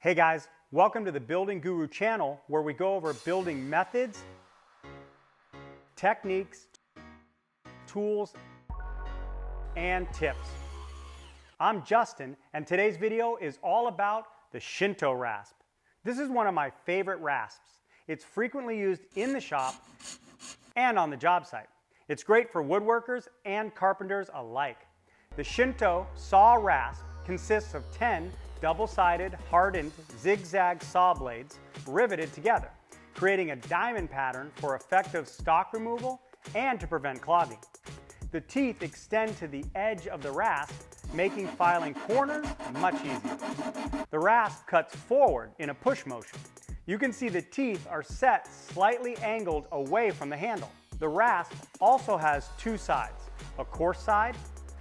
Hey guys, welcome to the Building Guru channel where we go over building methods, techniques, tools, and tips. I'm Justin, and today's video is all about the Shinto Rasp. This is one of my favorite rasps. It's frequently used in the shop and on the job site. It's great for woodworkers and carpenters alike. The Shinto saw rasp consists of 10 double-sided, hardened, zigzag saw blades riveted together, creating a diamond pattern for effective stock removal and to prevent clogging. The teeth extend to the edge of the rasp, making filing corners much easier. The rasp cuts forward in a push motion. You can see the teeth are set slightly angled away from the handle. The rasp also has two sides, a coarse side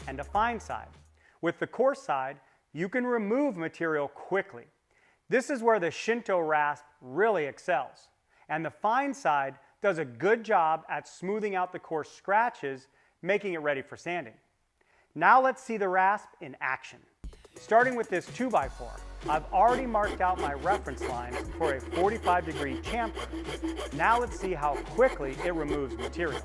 and a fine side. With the coarse side, you can remove material quickly. This is where the Shinto rasp really excels. And the fine side does a good job at smoothing out the coarse scratches, making it ready for sanding. Now let's see the rasp in action. Starting with this 2x4, I've already marked out my reference line for a 45-degree chamfer. Now let's see how quickly it removes material.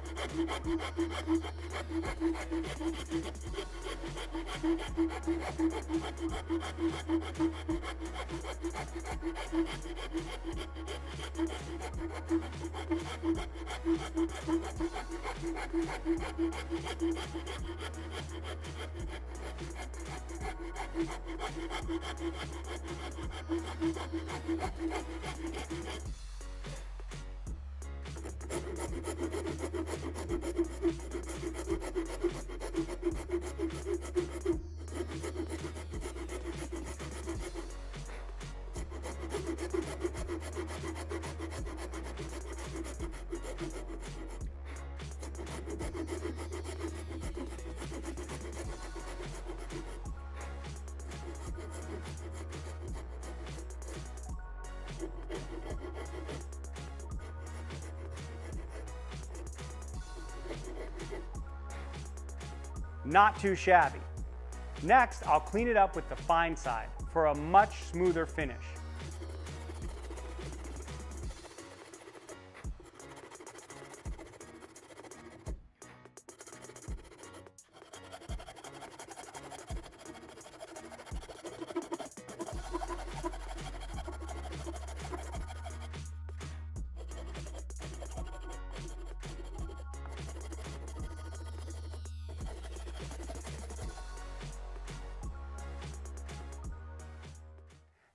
Not too shabby. Next, I'll clean it up with the fine side for a much smoother finish.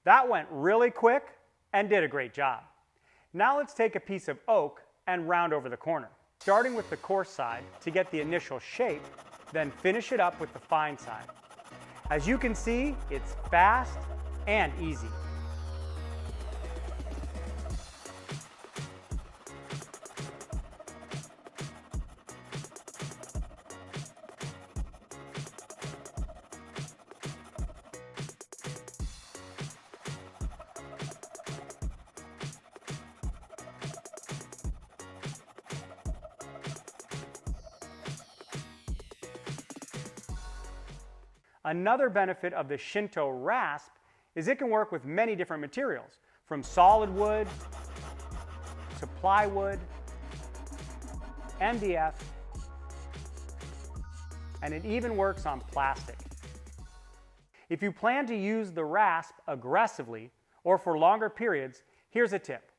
That went really quick and did a great job. Now let's take a piece of oak and round over the corner, starting with the coarse side to get the initial shape, then finish it up with the fine side. As you can see, it's fast and easy. Another benefit of the Shinto rasp is it can work with many different materials, from solid wood to plywood, MDF, and it even works on plastic. If you plan to use the rasp aggressively or for longer periods, here's a tip.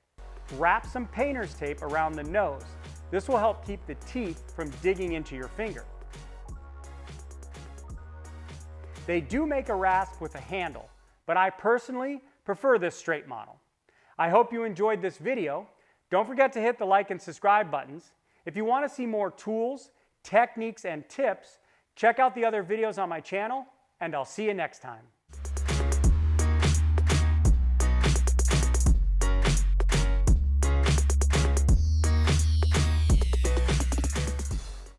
Wrap some painter's tape around the nose. This will help keep the teeth from digging into your finger. They do make a rasp with a handle, but I personally prefer this straight model. I hope you enjoyed this video. Don't forget to hit the like and subscribe buttons. If you want to see more tools, techniques, and tips, check out the other videos on my channel, and I'll see you next time.